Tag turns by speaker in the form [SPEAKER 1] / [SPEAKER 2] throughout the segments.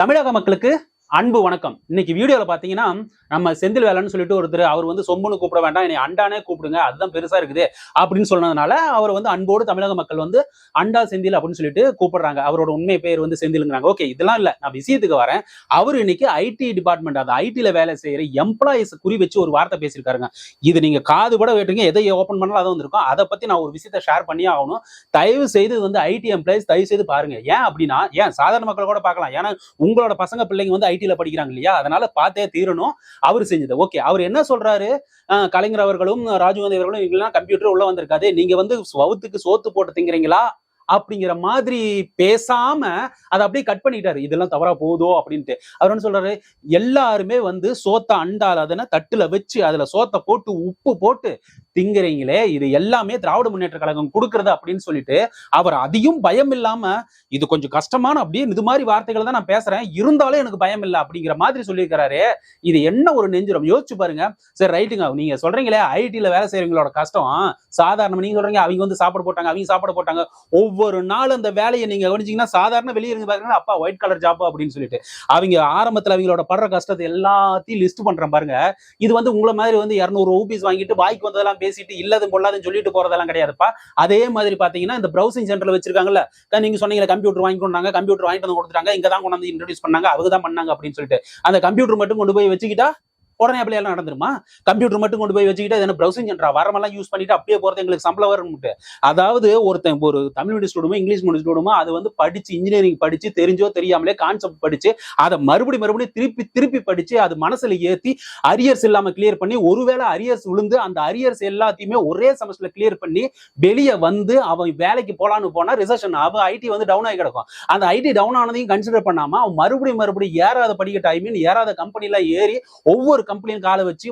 [SPEAKER 1] தமிழக மக்களுக்கு அன்பு வணக்கம். இன்னைக்கு வீடியோல பாத்தீங்கன்னா நம்ம செந்தில் வேலைன்னு சொல்லிட்டு ஒருத்தர் அவர் வந்து சொம்புன்னு கூப்பிட வேண்டாம், என்னை அண்டானே கூப்பிடுங்க, அதுதான் பெருசா இருக்குது அப்படின்னு சொன்னதுனால அவர் வந்து அன்போடு தமிழக மக்கள் வந்து அண்டா செந்தில் அப்படின்னு சொல்லிட்டு கூப்பிடுறாங்க. அவரோட உண்மை பேர் வந்து செந்திலுங்கிறாங்க. ஓகே, இதெல்லாம் இல்ல, நான் விஷயத்துக்கு வரேன். அவர் இன்னைக்கு ஐடி டிபார்ட்மெண்ட், அது ஐடில வேலை செய்யற எம்ப்ளாயிஸ் குறி வச்சு ஒரு வார்த்தை பேசியிருக்காருங்க. இது நீங்க காது கூட கேட்டுங்க, எதை ஓபன் பண்ணாலும் அதை வந்திருக்கும். அதை பத்தி நான் ஒரு விஷயத்தை ஷேர் பண்ணியே ஆகணும். தயவு செய்து இது வந்து ஐடி எம்ப்ளாயிஸ் தயவு செய்து பாருங்க. ஏன் அப்படின்னா, ஏன் சாதாரண மக்கள் கூட பார்க்கலாம், ஏன்னா உங்களோட பசங்க பிள்ளைங்க வந்து ஐடில படிக்கிறாங்க இல்லையா, அதனால பார்த்தே தீரணும். அவர் செஞ்சது ஓகே. அவர் என்ன சொல்றாரு, கலைஞர் அவர்களும் ராஜீவ்காந்தி அவர்களும் இவங்கெல்லாம் கம்ப்யூட்டர் உள்ள வந்திருக்காது, நீங்க வந்து வவுத்துக்கு சோத்து போட்டு திங்கிறீங்களா அப்படிங்கிற மாதிரி பேசாம அதை அப்படியே கட் பண்ணிட்டாரு. இதெல்லாம் தவறா போதோ அப்படின்ட்டு அவர் என்ன சொல்றாரு, எல்லாருமே வந்து சோத்த அண்டால அதனை தட்டுல வச்சு அதுல சோத்த போட்டு உப்பு போட்டு திங்குறீங்களே, இது எல்லாமே திராவிட முன்னேற்ற கழகம் கொடுக்கறது அப்படின்னு சொல்லிட்டு அவர் அதையும் பயம் இல்லாம, இது கொஞ்சம் கஷ்டமான அப்படியே இது மாதிரி வார்த்தைகள் தான் நான் பேசுறேன், இருந்தாலும் எனக்கு பயம் இல்லை அப்படிங்கிற மாதிரி சொல்லியிருக்கிறாரு. இது என்ன ஒரு நெஞ்சுரம் யோசிச்சு பாருங்க. சரி ரைட்டுங்க, நீங்க சொல்றீங்களே ஐடில வேலை செய்யறவங்களோட கஷ்டம் சாதாரண, நீங்க சொல்றீங்க அவங்க வந்து சாப்பாடு போட்டாங்க, அவங்க சாப்பாடு போட்டாங்க, ஒவ்வொரு நாள் அந்த வேலையை நீங்க கவனிச்சீங்கன்னா சாதாரண வெளியே இருந்து பாருங்க, அப்பா ஒயிட் கலர் ஜாப் அப்படின்னு சொல்லிட்டு அவங்க ஆரம்பத்துல அவங்களோட படுற கஷ்டத்தை எல்லாத்தையும் லிஸ்ட் பண்றேன் பாருங்க. இது வந்து உங்களை மாதிரி வந்து 200 ரூபீஸ் வாங்கிட்டு வாய்க்கு வந்ததெல்லாம் பேசிட்டு இல்லது பொல்லாதுன்னு சொல்லிட்டு போறதெல்லாம் கிடையாதுப்பா. அதே மாதிரி பாத்தீங்கன்னா இந்த ப்ரௌசிங் சென்டர்ல வச்சிருக்காங்கல்ல, நீங்க சொன்னீங்க கம்ப்யூட்டர் வாங்கி கொண்டாங்க, கம்ப்யூட்டர் வாங்கிட்டு வந்து கொடுத்துட்டாங்க, இங்க தான் கொண்டு வந்து இன்ட்ரோடியூஸ் பண்ணாங்க, அவங்க தான் பண்ணாங்க அப்படின்னு சொல்லிட்டு அந்த கம்ப்யூட்டர் மட்டும் கொண்டு போய் வச்சுக்கிட்டா உடனே அப்படி எல்லாம் நடந்துருமா? கம்ப்யூட்டர் மட்டும் கொண்டு போய் வச்சுக்கிட்டு என்ன ப்ரௌசிங் சென்டரா, வரமெல்லாம் யூஸ் பண்ணிட்டு அப்படியே போறது எங்களுக்கு சம்பளம் வரும்னு. அதாவது ஒருத்தன் ஒரு Tamil medium student English medium student அது வந்து படிச்சு இன்ஜினியரிங் படிச்சு தெரிஞ்சோ தெரியாமலே கான்செப்ட் படிச்சு அதை மறுபடியும் திருப்பி திருப்பி படிச்சு அது மனசுல ஏத்தி அரியர்ஸ் இல்லாம கிளியர் பண்ணி, ஒருவேளை அரியர்ஸ் விழுந்து அந்த அரியர்ஸ் எல்லாத்தையுமே ஒரே செமஸ்டர்ல கிளியர் பண்ணி வெளியே வந்து அவன் வேலைக்கு போலான்னு போனா ரிசெஷன் அவன் ஐடி வந்து டவுன் ஆகி கிடக்கும். அந்த ஐடி டவுன் ஆனதையும் கன்சிடர் பண்ணாம அவன் மறுபடியும் ஏறாத படிக்கட்ட ஏறாத கம்பெனில ஏறி ஒவ்வொரு கம்பெனியும் கால வச்சு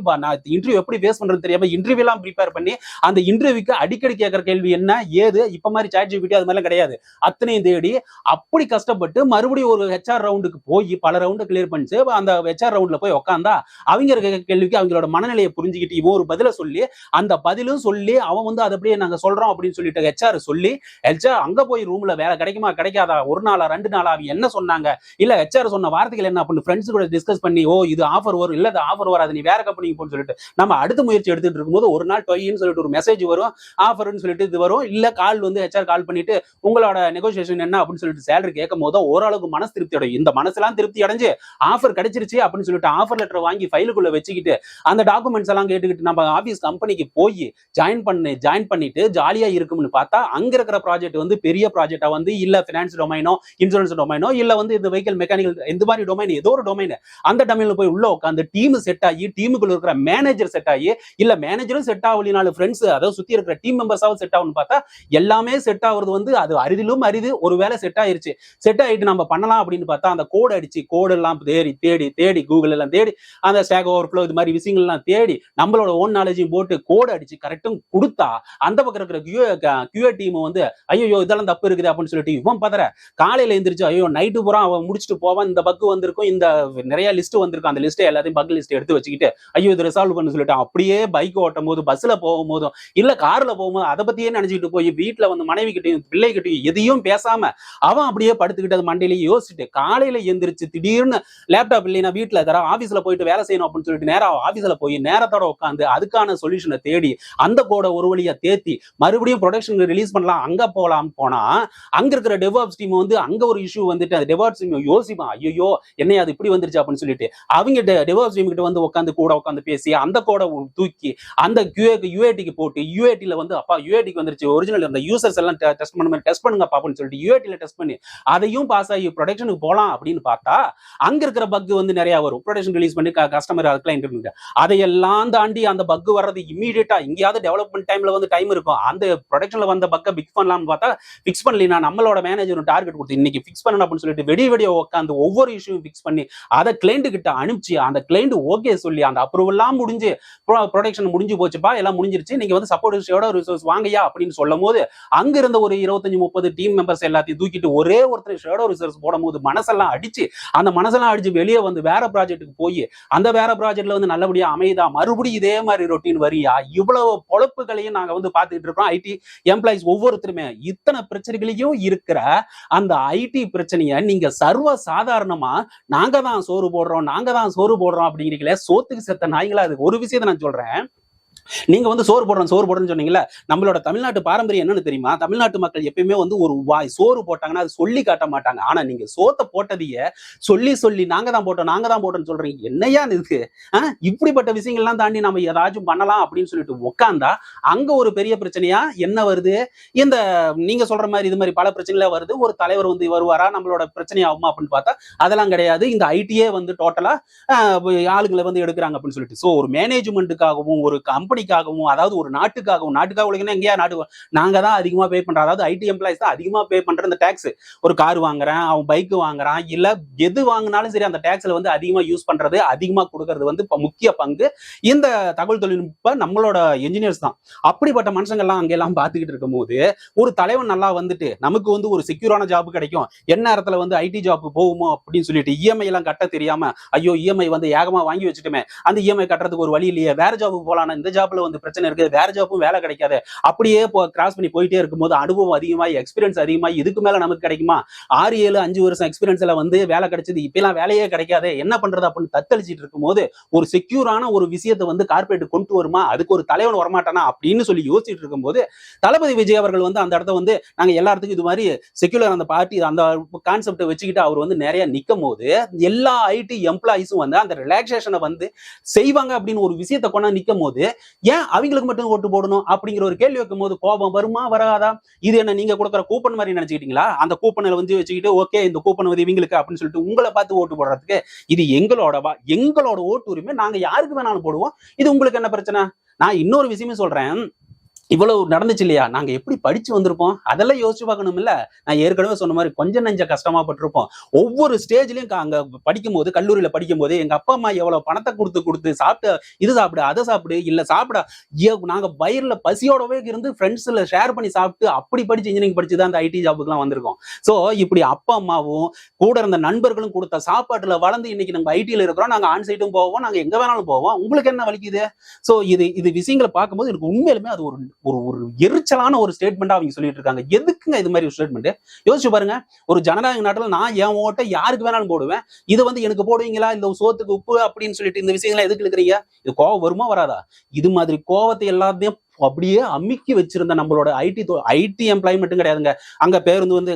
[SPEAKER 1] இன்டர்வியூ எப்படி ஃபேஸ் பண்றது தெரியாம இன்டர்வியூ எல்லாம் ப்ரிப்பேர் பண்ணி அந்த இன்டர்வியூக்கு அடிக்கடி கேட்கிற கேள்வி என்ன ஏது, இப்ப மாதிரி சாட் ஜிபிடி அது மாதிரி கிடையாது, அத்தனையும் தேடி அப்படி கஷ்டப்பட்டு மறுபடியும் ஒரு ஹெச்ஆர் ரவுண்டுக்கு போய் பல ரவுண்டு கிளியர் பண்ணிச்சு. அந்த ஹெச்ஆர் ரவுண்ட்ல போய் உட்காந்தா அவங்க இருக்க கேள்விக்கு அவங்களோட மனநிலையை புரிஞ்சுக்கிட்டு இவன் ஒரு பதில சொல்லி அந்த பதிலும் சொல்லி அவன் வந்து அதை அப்படியே நாங்க சொல்றோம் அப்படின்னு சொல்லிட்டு ஹெச்ஆர் சொல்லி ஹெச்ஆர் அங்க போய் ரூம்ல வேலை கிடைக்குமா கிடைக்காதா, ஒரு நாளா 2 நாளா அவங்க என்ன சொன்னாங்க, இல்ல ஹெச்ஆர் சொன்ன வார்த்தைகள் என்ன அப்படின்னு ஃப்ரெண்ட்ஸ் கூட டிஸ்கஸ் பண்ணி, ஓ இது ஆஃபர் வரும், இல்ல ஆஃபர் வராது, நீ வேற கம்பெனிக்கு போன்னு சொல்லிட்டு நம்ம அடுத்த முயற்சி எடுத்துட்டு இருக்கும்போது ஒரு நாள் டொய்ன்னு சொல்லிட்டு ஒரு மெசேஜ் வரும், ஆஃபர்னு சொல்லிட்டு இது வரும், இல்ல கால் வந்து ஹெச்ஆர் கால் பண்ணிட்டு உங்களோட நெகோசியேஷன் என்ன அப்படின்னு சொல்லிட்டு சேலரி கேட்கும் போது ஓரளவுக்கு மனசு திருப்தி அடையும். இந்த மனசுலாம் திருப்தி அடைஞ்சு ஆஃபர் கிடைச்சிருச்சு அப்படின்னு சொல்லிட்டு ஆஃபர் லெட்டர் வாங்கி ஃபைலுக்குள்ள வச்சுக்கிட்டு அந்த டாக்குமெண்ட்ஸ் எல்லாம் கேட்டுக்கிட்டு நம்ம ஆபீஸ் கம்பெனிக்கு போய் ஜாயின் பண்ணிட்டு ஜாலியா இருக்கும்னு பார்த்தா அங்க இருக்கிற ப்ராஜெக்ட் வந்து பெரிய ப்ராஜெக்டா வந்து இல்ல பினான்ஸ் டொமைனோ இன்சூரன்ஸ் டொமைனோ இல்ல வந்து இந்த வெஹிக்கல் மெக்கானிக்கல் இந்த மாதிரி டொமைன் ஏதோ ஒரு டொமைன், அந்த டொமைன்ல போய் உள்ள உட்காந்து டீம் செட் ஆகி டீமுக்குள்ள இருக்கிற மேனேஜர் செட் ஆகி, இல்ல மேனேஜரும் செட் ஆகலினாலும் ஃப்ரெண்ட்ஸ் அதாவது சுத்தி இருக்கிற டீம் மெம்பர்ஸாவும் செட் ஆகும்னு பார்த்தா எல்லாமே செட் ஆகுறது வந்து அது அரிதிலும் அரிது. ஒருவேளை செட் ஆயிருச்சு, செட் ஆயிட்டு நம்ம பண்ணலாம் அப்படின்னு பார்த்தா அந்த கோட் அடிச்சு கோடு எல்லாம் தேடி கூகுள் எல்லாம் தேடி அந்த ஸ்டாக் ஓவர்ஃப்ளோ இது மாதிரி விஷயங்கள் எல்லாம் தேடி நம்மளோட ஓன் நாலேஜையும் போட்டு கோட் அடிச்சு கரெக்டும் கொடுத்தா அந்த பக்கம் இருக்கிற கியூஏ டீம் வந்து ஐயோ இதெல்லாம் தப்பு இருக்குது அப்படின்னு சொல்லிட்டு இவன் பதற காலையில எந்திரிச்சு ஐயோ நைட்டு பூரா அவன் முடிச்சுட்டு போவான், இந்த பக் வந்திருக்கும், இந்த நிறைய லிஸ்ட் வந்திருக்கும், அந்த லிஸ்ட் எல்லாத்தையும் பக் லிஸ்ட் எடுத்து வச்சுக்கிட்டு ஐயோ இது ரிசால்வ் பண்ணு சொல்லிட்டு அப்படியே பைக் ஓட்டும் போது பஸ்ல போகும்போதும் இல்ல கார்ல போகும்போது அதை பத்தியே நினைச்சுட்டு போய் வீட்டுல வந்து மனைவி கிட்டையும் பிள்ளை கிட்டையும் எதையும் பேசாம அவன் அப்படியே படுத்துக்கிட்டு மண்டையிலேயே யோசிச்சுட்டு காலையில எந்திரிச்சு திடீர்னு லேப்டாப் இல்லைன்னா வீட்டுல தர ஆபீஸ்ல போயிட்டு வேலை செய்யணும் அப்படின்னு சொல்லிட்டு நேரம் ஆபீஸ்ல போய் நேரத்தோட உட்காந்து அதுக்கான சொல்யூஷனை தேடி அந்த கோட ஒரு வழியா தேத்தி மறுபடியும் ப்ரொடக்ஷன் ரிலீஸ் பண்ணலாம் அங்க போலாம் போனா அங்க இருக்கிற டெவாப்ஸ் டீம் வந்து அங்க ஒரு இஷ்யூ வந்துட்டு அந்த டெவாப்ஸ் டீம் யோசிப்பான் ஐயோ என்ன அது இப்படி வந்துருச்சு அப்படின்னு சொல்லிட்டு அவங்க டெவாப்ஸ் டீம் கிட்ட வந்து உட்காந்து பேசி அந்த கோட தூக்கி அந்த யூஏடிக்கு போட்டு யூஏடில வந்து அப்பா யூஏடிக்கு வந்துருச்சு ஒரிஜினல் அந்த யூசர்ஸ் எல்லாம் டெஸ்ட் பண்ணுங்க அப்படின்னு சொல்லிட்டு யூஏடில டெஸ்ட் பண்ணி அதையும் பாஸ் ஆகி ப்ரொடக்ஷனுக்கு போலாம் அப்படின்னு பார்த்தா அங்க இருக்கிற பக் வந்து நிறைய வரும். ப்ரொடக்ஷன் ரிலீஸ் பண்ணி கஸ்டமர் கிளைண்ட் அதையெல்லாம் தாண்டி அந்த பக் வர்றது இமீடியட்டா எங்கேயாவது டெவலப்மெண்ட் டைம்ல வந்து டைம் இருக்கும், அந்த ப்ரொடக்ஷன்ல வந்த பக்கை பிக்ஸ் பண்ணலாம்னு பார்த்தா பிக்ஸ் பண்ணலாம். நம்மளோட மேனேஜர் டார்கெட் கொடுத்து இன்னைக்கு பிக்ஸ் பண்ணணும் அப்படின்னு சொல்லிட்டு வெடிய உட்காந்து ஒவ்வொரு இஷ்யூ பிக்ஸ் பண்ணி அதை கிளைண்ட் கிட்ட அனுப்பிச்சு அந்த கிளைண்ட் ஓகே சொல்லி அந்த அப்ரூவல் எல்லாம் முடிஞ்சு ப்ரொடக்ஷன் முடிஞ்சு போச்சுப்பா, எல்லாம் முடிஞ்சிருச்சு, நீங்க வந்து சப்போர்ட் ஷேடோ ரிசோர்ஸ் வாங்கயா அப்படின்னு சொல்லும் போது அங்க இருந்த ஒரு 25-30 டீம் மெம்பர்ஸ் எல்லாத்தையும் தூக்கிட்டு ஒரே ஒருத்தர் ஷேடோ ரிசோர்ஸ் போடும் போது மனசெல்லாம் அடிச்சு அந்த மனசெல்லாம் அடிச்சு வெளியே வந்து வேற ப்ராஜெக்ட்டுக்கு போய் அந்த வேற ப்ராஜெக்ட்ல வந்து நல்லபடியா அமைதா மறுபடியும் இதே மாதிரி ரொட்டீன் வரியா, இவ்வளவு பொழப்புகளையும் நாங்க வந்து பாத்துக்கிட்டு இருக்கோம். ஐடி எம்ப்ளாயிஸ் ஒவ்வொருத்தருமே இத்தனை பிரச்சனைகளையும் இருக்கிற அந்த ஐடி பிரச்சனையை நீங்க சர்வ சாதாரணமா நாங்க தான் சோறு போடுறோம் அப்படிங்கிறீங்களே, சோத்துக்கு செத்த நாய்களா. அது ஒரு விஷயத்தை நான் சொல்றேன், நீங்க வந்து சோறு போடுறேன்னு சொன்னீங்கல்ல, நம்மளோட தமிழ்நாட்டு பாரம்பரியம் என்னன்னு தெரியுமா? தமிழ்நாட்டு மக்கள் எப்பயுமே வந்து ஒரு வாய் சோறு போட்டாங்கன்னா அது சொல்லி காட்ட மாட்டாங்க. ஆனா நீங்க சோத்தை போட்டதையே சொல்லி நாங்க தான் போட்டோம்னு சொல்றீங்க. என்னையா இருக்கு? இப்படிப்பட்ட விஷயங்கள்லாம் தாண்டி நம்ம ஏதாச்சும் பண்ணலாம் அப்படின்னு சொல்லிட்டு உட்கார்ந்தா அங்க ஒரு பெரிய பிரச்சனையா என்ன வருது? இந்த நீங்க சொல்ற மாதிரி இது மாதிரி பல பிரச்சனைகளா வருது. ஒரு தலைவர் வந்து வருவாரா, நம்மளோட பிரச்சனை ஆகுமா அப்படின்னு பார்த்தா அதெல்லாம் கிடையாது. இந்த ஐடியே வந்து டோட்டலா ஆளுங்களை வந்து எடுக்கிறாங்க அப்படின்னு சொல்லிட்டு. சோ ஒரு மேனேஜ்மெண்ட்டுக்காகவும் ஒரு கம்பெனிக்காகவும், அதாவது ஒரு நாட்டுக்காக எங்கேயா நாங்க தான் அதிகமா பே பண்றோம். அதாவது ஐடி எம்ப்ளாயிஸ் தான் அதிகமா பே பண்ற இந்த டாக்ஸ். ஒரு கார் வாங்குறான், அவன் பைக் வாங்குறான், இல்ல எது வாங்கினாலும் சரி அந்த டாக்ஸ்ல வந்து அதிகமா யூஸ் பண்றது, அதிகமா கொடுக்கறது வந்து முக்கிய பங்கு இந்த தகவல் தொழில்நுட்ப நம்மளோட என்ஜினியர்ஸ் தான். அப்படிப்பட்ட மனுஷங்கள்லாம் அங்க எல்லாம் பாத்துக்கிட்டு இருக்கும் போது ஒரு தலைவன் நல்லா வந்துட்டு நமக்கு வந்து ஒரு செக்யூரான ஜாப் கிடைக்கும், என்ன நேரத்துல வந்து ஐடி ஜாப் போகுமோ அப்படின்னு சொல்லிட்டு இஎம்ஐ எல்லாம் கட்ட தெரியாம, ஐயோ இஎம்ஐ வந்து ஏகமா வாங்கி வச்சுட்டுமே, அந்த இஎம்ஐ கட்டுறதுக்கு ஒரு வழி இல்லையே, வேற ஜாப் போலாம், இந்த ஜாப்ல வந்து பிரச்சனை இருக்கு, வேற ஜாப்பும் வேலை கிடைக்காது, அப்படியே கிராஸ் பண்ணி போயிட்டே இருக்கும்போது அனுபவம் அதிகமாகி எக்ஸ்பீரியன்ஸ் அதிகமாகி இதுக்கு மேல நமக்கு கிடைக்குமா, 6-7-5 வருஷம் எக்ஸ்பீரியன்ஸ்ல வந்து வேலை கிடைச்சது, இப்பெல்லாம் வேலையே கிடைக்காது, என்ன பண்றது அப்படின்னு தத்தளிச்சிட்டு இருக்கும்போது ஒரு செக்யூரான ஒரு விஷயத்தை வந்து கார்பரேட் கொண்டு வருமா, அதுக்கு ஒரு தலைவன் வரமாட்டானா அப்படின்னு சொல்லி யோசிச்சுட்டு இருக்கும்போது தளபதி விஜய் அவர்கள் வந்து அந்த இடத்த வந்து நாங்க எல்லாத்துக்கும் இது மாதிரி செக்யூலர் அந்த பார்ட்டி அந்த கான்செப்டை வச்சுக்கிட்டு அவர் வந்து நிறைய நிற்கும் போது எல்லா ஐடி எம்ப்ளாயிஸும் வந்து அந்த ரிலாக்ஸேஷனை வந்து செய்வாங்க அப்படின்னு ஒரு விஷயத்தை கொண்டா நிற்கும் போது ஏன் அவங்களுக்கு மட்டும் ஓட்டு போடணும் அப்படிங்கிற ஒரு கேள்வி வைக்கும் போது கோபம் வருமா வராதா? இது என்ன நீங்க கொடுக்குற கூப்பன் மாதிரி நினைச்சுக்கிட்டீங்களா? அந்த கூப்பனை வந்து வச்சுக்கிட்டு ஓகே இந்த கூப்பன் வந்து இவங்களுக்கு அப்படின்னு சொல்லிட்டு உங்களை பார்த்து ஓட்டு போடுறதுக்கு இது எங்களோட ஓட்டு உரிமை, நாங்க யாருக்கு வேணாலும் போடுவோம், இது உங்களுக்கு என்ன பிரச்சனை? நான் இன்னொரு விஷயமே சொல்றேன், இவ்வளவு நடந்துச்சு இல்லையா, நாங்க எப்படி படிச்சு வந்திருப்போம் அதெல்லாம் யோசிச்சு பார்க்கணும் இல்ல. நான் ஏற்கனவே சொன்ன மாதிரி கொஞ்சம் நெஞ்ச கஷ்டமா பட்டிருப்போம். ஒவ்வொரு ஸ்டேஜ்லயும் அங்க படிக்கும் போது, கல்லூரியில படிக்கும் போது எங்க அப்பா அம்மா எவ்வளவு பணத்தை கொடுத்து சாப்பிட்டு இது சாப்பிடு அதை சாப்பிடு இல்ல சாப்பிட, நாங்க வயிறுல பசியோடவே இருந்து ஃப்ரெண்ட்ஸ்ல ஷேர் பண்ணி சாப்பிட்டு அப்படி படிச்சு இன்ஜினியரிங் படிச்சுதான் அந்த ஐடி ஜாபுக்கு எல்லாம் வந்திருக்கோம். சோ இப்படி அப்பா அம்மாவும் கூட இருந்த நண்பர்களும் கொடுத்த சாப்பாட்டுல வளர்ந்து இன்னைக்கு நம்ம ஐடியில இருக்கிறோம். நாங்க ஆன் சைட்டும் போவோம், நாங்க எங்க வேணாலும் போவோம். உங்களுக்கு என்ன வலிக்குது? சோ இது விஷயங்களை பார்க்கும்போது எனக்கு உண்மையிலுமே அது ஒரு எரிச்சலான ஒரு ஸ்டேட்மெண்டா அவங்க சொல்லிட்டு இருக்காங்க. எதுக்குங்க இது மாதிரி ஒரு ஸ்டேட்மெண்ட்? யோசிச்சு பாருங்க. ஒரு ஜனநாயக நாட்டுல நான் என் ஓட்டை யாருக்கு வேணாலும் போடுவேன், இது வந்து எனக்கு போடுவீங்களா இந்த சோத்துக்கு உப்பு அப்படின்னு சொல்லிட்டு இந்த விஷயங்களை எதுக்கு இருக்கிறீங்க? இது கோவம் வருமா வராதா? இது மாதிரி கோவத்தை எல்லாத்தையும் அப்படியே அமுக்கி வச்சிருந்த நம்மளோட ஐடி எம்ப்ளாய் மட்டும் கிடையாதுங்க. அங்க பேருந்து வந்து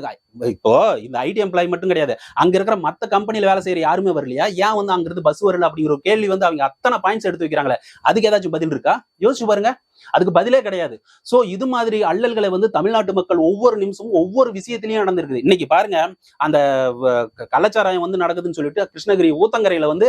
[SPEAKER 1] இப்போ இந்த ஐடி எம்ப்ளாய் மட்டும் கிடையாது, அங்க இருக்கிற மத்த கம்பெனில வேலை செய்யற யாருமே வரலையா? ஏன் வந்து அங்க இருந்து பஸ் வரல அப்படிங்கிற ஒரு கேள்வி வந்து அவங்க அத்தனை பாயிண்ட்ஸ் எடுத்து வைக்கிறாங்களே, அதுக்கு ஏதாச்சும் பதில் இருக்கா? யோசிச்சு பாருங்க. அதுக்கு பதிலே கிடையாது. சோ இது மாதிரி அல்லல்களை வந்து தமிழ்நாட்டு மக்கள் ஒவ்வொரு நிமிஷமும் ஒவ்வொரு விஷயத்திலயும் நடந்திருக்குது. இன்னைக்கு பாருங்க, அந்த கள்ளச்சாராயம் வந்து நடக்குதுன்னு சொல்லிட்டு கிருஷ்ணகிரி ஊத்தங்கரையில வந்து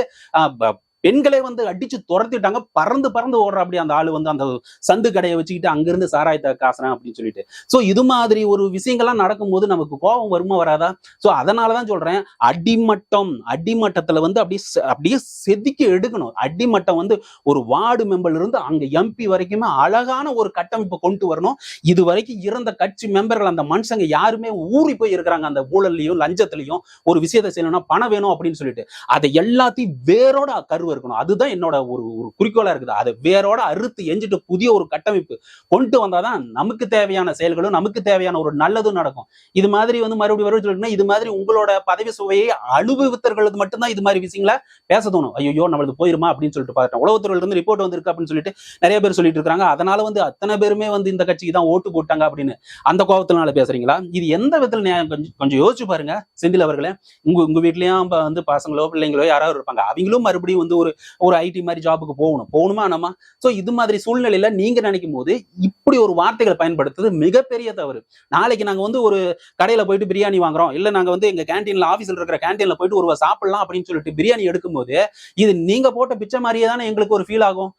[SPEAKER 1] பெண்களை வந்து அடிச்சு துரத்திட்டாங்க. பறந்து ஓடுற அப்படி அந்த ஆளு வந்து அந்த சந்து கடையை வச்சுக்கிட்டு அங்கிருந்து சாராயத்தை காசுறேன் அப்படின்னு சொல்லிட்டு. சோ இது மாதிரி ஒரு விஷயங்கள்லாம் நடக்கும்போது நமக்கு கோபம் வருமா வராதா? சோ அதனாலதான் சொல்றேன், அடிமட்டத்துல வந்து அப்படியே செதுக்கி எடுக்கணும். அடிமட்டம் வந்து ஒரு வார்டு மெம்பர்ல இருந்து அங்க எம்பி வரைக்குமே அழகான ஒரு கட்டமைப்பை கொண்டு வரணும். இது வரைக்கும் இருந்த கட்சி மெம்பர்கள் அந்த மனுஷங்க யாருமே ஊறி போய் இருக்கிறாங்க அந்த ஊழல்லையும் லஞ்சத்திலையும். ஒரு விஷயத்தை செய்யணும்னா பணம் வேணும் அப்படின்னு சொல்லிட்டு அதை எல்லாத்தையும் வேரோட கருவ இருக்கணும். அதுதான் என்னோட ஒரு குறிக்கோளா இருக்குது. அதை வேரோட அறுத்து எஞ்சிட்டு புதிய ஒரு கட்டமைப்பு கொண்டு வந்தாதான் நமக்கு தேவையான செயல்களும் நமக்கு தேவையான ஒரு நல்லதும் நடக்கும். இது மாதிரி வந்து மறுபடியும் சொல்லிட்டுனா இது மாதிரி உங்களோட பதவி சுவையை அனுபவித்தவர்களுக்கு மட்டும்தான் இது மாதிரி விஷயங்களை பேச தோணும். ஐயோ நம்மளுக்கு போயிருமா அப்படின்னு சொல்லிட்டு பார்த்தேன். உளவுத்துறையில இருந்து ரிப்போர்ட் வந்திருக்கு அப்படின்னு சொல்லிட்டு நிறைய பேர் சொல்லிட்டு இருக்காங்க. அதனால வந்து அத்தனை பேருமே வந்து இந்த கட்சிக்கு தான் ஓட்டு போட்டாங்க அப்படின்னு அந்த கோபத்தினால பேசுறீங்களா? இது எந்த விதத்துல கொஞ்சம் யோசிச்சு பாருங்க. செந்தில் அவர்களே, உங்க வீட்லயும் வந்து பசங்களோ பிள்ளைங்களோ யாராவது இருப்பாங்க, அவங்களும் மறுபடியும் வந்து ஒரு ஐடி மாதிரி ஜாபுக்கு போகணுமா நம்ம? சோ இது மாதிரி சூழ்நிலையில நீங்க நினைக்கும் போது இப்படி ஒரு வார்த்தைகளை பயன்படுத்துறது மிகப்பெரிய தவறு. நாளைக்கு நாங்க வந்து ஒரு கடையில போயிட்டு பிரியாணி வாங்குறோம், இல்ல நாங்க வந்து எங்க கேண்டீன்ல ஆபீஸ்ல இருக்கிற கேண்டீன்ல போயிட்டு ஒரு சாப்பிடலாம் அப்படின்னு சொல்லிட்டு பிரியாணி எடுக்கும்போது இது நீங்க போட்ட பிச்சை மாதிரியே தானே எங்களுக்கு ஒரு ஃபீல் ஆகும்.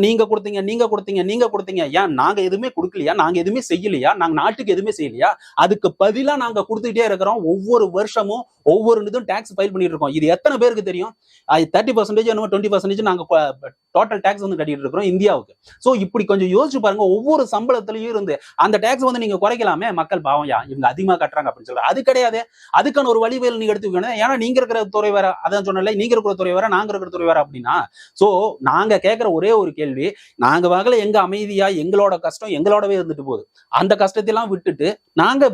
[SPEAKER 1] நீங்க கொடுத்தீங்க ஏன் நாங்க எதுவுமே கொடுக்கலையா, நாங்க எதுவுமே செய்யலையா, நாங்க நாட்டுக்கு எதுவுமே செய்யலையா? அதுக்கு பதிலா நாங்க கொடுத்துட்டே இருக்கிறோம். ஒவ்வொரு வருஷமும் ஒவ்வொரு இதுவும் டாக்ஸ் ஃபைல் பண்ணிட்டு இருக்கோம். இது எத்தனை பேருக்கு தெரியும்? 30% என்னமோ 20% நாங்க டோட்டல் டாக்ஸ் வந்து கட்டிட்டு இருக்கிறோம் இந்தியாவுக்கு. சோ இப்படி கொஞ்சம் யோசிச்சு பாருங்க. ஒவ்வொரு சம்பளத்திலயும் இருந்து அந்த டாக்ஸ் வந்து நீங்க குறைக்கலாமே. மக்கள் பாவம் இவங்க அதிகமா கட்டுறாங்க அப்படின்னு சொல்றாங்க. அது கிடையாது. அதுக்கான ஒரு வழிவேல் நீங்க எடுத்துக்கணும். ஏன்னா நீங்க இருக்கிற துறை வேற, அதான் சொன்னல, நீங்க இருக்கிற துறை வேற, நாங்க இருக்கிற துறை வேற அப்படின்னா. சோ நாங்க கேட்கிற ஒரே ஒரு கேள்வி, நாங்க வகல எங்க அமைதியா எங்களோட கஷ்டம் எங்களோடவே இருந்துட்டு போகுது. அந்த கஷ்டத்தெல்லாம் விட்டுட்டு நாங்க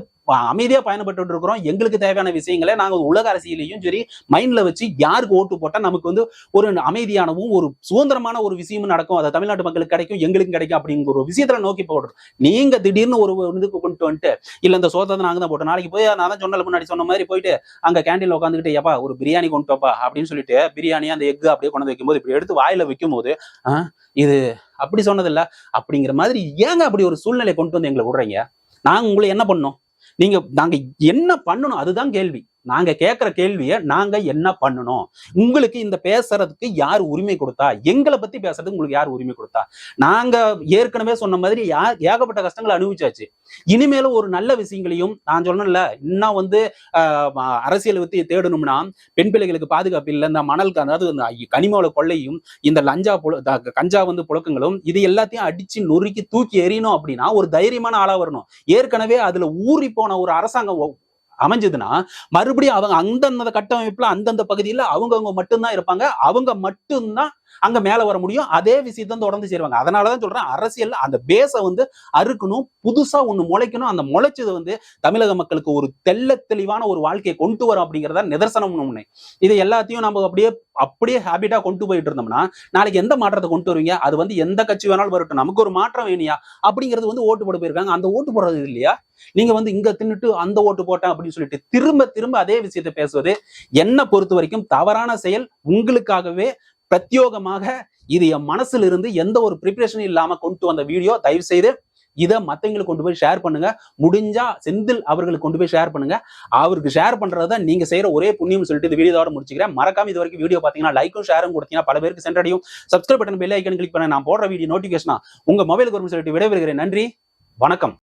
[SPEAKER 1] அமைதியா பயணப்பட்டு இருக்கிறோம். எங்களுக்கு தேவையான விஷயங்களை நாங்க உலக அரசியலையும் சரி மைண்ட்ல வச்சு யாருக்கு ஓட்டு போட்டா நமக்கு வந்து ஒரு அமைதியானவும் ஒரு சுதந்திரமான ஒரு விஷயமும் நடக்கும், அதை தமிழ்நாட்டு மக்களுக்கு கிடைக்கும், எங்களுக்கும் கிடைக்கும் அப்படிங்கிற ஒரு விஷயத்துல நோக்கி போடுறோம். நீங்க திடீர்னு ஒரு இதுக்கு கொண்டு வந்துட்டு இல்ல இந்த சோதனை நாங்க தான் போட்டோம், நாளைக்கு போய் நான் தான் சொன்ன முன்னாடி சொன்ன மாதிரி போயிட்டு அங்க கேண்டீன்ல உட்காந்துக்கிட்டு எப்பா ஒரு பிரியாணி கொண்டு வாப்பா அப்படின்னு சொல்லிட்டு பிரியாணி அந்த எக் அப்படியே கொண்டு வைக்கும் போது இப்படி எடுத்து வாயில வைக்கும் போது இது அப்படி சொன்னதில்ல அப்படிங்கிற மாதிரி ஏங்க அப்படி ஒரு சூழ்நிலை கொண்டு வந்து எங்களை விடுறீங்க? நாங்க உங்களை என்ன பண்ணோம்? நாங்க என்ன பண்ணணும் அதுதான் கேள்வி. நாங்க கேட்கிற கேள்வியை நாங்க என்ன பண்ணணும்? உங்களுக்கு இந்த பேசுறதுக்கு யார் உரிமை கொடுத்தா? எங்களை பத்தி பேசுறதுக்கு உங்களுக்கு யார் உரிமை கொடுத்தா? நாங்க ஏற்கனவே சொன்ன மாதிரி ஏகப்பட்ட கஷ்டங்களை அனுபவிச்சாச்சு. இனிமேலும் ஒரு நல்ல விஷயங்களையும் நான் சொன்னேன்ல, இன்னும் வந்து அரசியல் பத்தி தேடணும்னா பெண் பிள்ளைகளுக்கு பாதுகாப்பு இல்லை, இந்த மணல் அதாவது கனிமவள கொள்ளையும் இந்த கஞ்சா வந்து புழக்கங்களும் இது எல்லாத்தையும் அடிச்சு நொறுக்கி தூக்கி எறியணும் அப்படின்னா ஒரு தைரியமான ஆளா வரணும். ஏற்கனவே அதுல ஊறி போன ஒரு அரசாங்கம் அமைஞ்சதுன்னா மறுபடியும் அவங்க அந்தந்த கட்டமைப்புல அந்தந்த பகுதியில் அவங்கவுங்க மட்டும்தான் இருப்பாங்க. அவங்க மட்டும்தான் அங்க மேல வர முடியும். அதே விஷயத்தை தொடர்ந்து செய்வாங்க. அதனாலதான் சொல்றேன், அரசியல் அந்த பேஸ வந்து அறுக்கணும், புதுசா ஒண்ணு முளைக்கணும். அந்த முளைச்சது வந்து தமிழக மக்களுக்கு ஒரு தெளிவான ஒரு வாழ்க்கையை கொண்டு வரும் அப்படிங்கிறத நிதர்சனம் ஒண்ணு. இது எல்லாத்தையும் நம்ம அப்படியே ஹேபிட்டா கொண்டு போயிட்டு இருந்தோம்னா நாளைக்கு எந்த மாற்றத்தை கொண்டு வருவீங்க? அது வந்து எந்த கட்சி வேணாலும் வரட்டும், நமக்கு ஒரு மாற்றம் வேணியா அப்படிங்கிறது வந்து ஓட்டு போட போயிருக்காங்க. அந்த ஓட்டு போடுறது இல்லையா? நீங்க வந்து இங்க தின்னுட்டு அந்த ஓட்டு போட்டேன் அப்படின்னு சொல்லிட்டு திரும்ப திரும்ப அதே விஷயத்தை பேசுவது என்ன பொறுத்த வரைக்கும் தவறான செயல். உங்களுக்காகவே பிரத்யோகமாக இது என் மனசுல இருந்து எந்த ஒரு ப்ரிப்பரேஷனும் இல்லாம கொண்டு வந்த வீடியோ. தயவு செய்து இதை மத்தவங்களுக்கு கொண்டு போய் ஷேர் பண்ணுங்க. முடிஞ்சா செந்தில் அவர்களுக்கு கொண்டு போய் ஷேர் பண்ணுங்க. அவருக்கு ஷேர் பண்றத நீங்க செய்யற ஒரே புண்ணியம் சொல்லிட்டு இந்த வீடியோட முடிச்சுக்கிறேன். மறக்காம இது வரைக்கும் வீடியோ பாத்தீங்கன்னா லைக்கும் ஷேரும் கொடுத்தீங்கன்னா பல பேருக்கு சென்றடையும். Subscribe button bell icon click பண்ண நான் போடுற வீடியோ நோட்டிபிகேஷனா உங்க மொபைலுக்கு வரும் சொல்லிட்டு விடைபெறுகிறேன். நன்றி, வணக்கம்.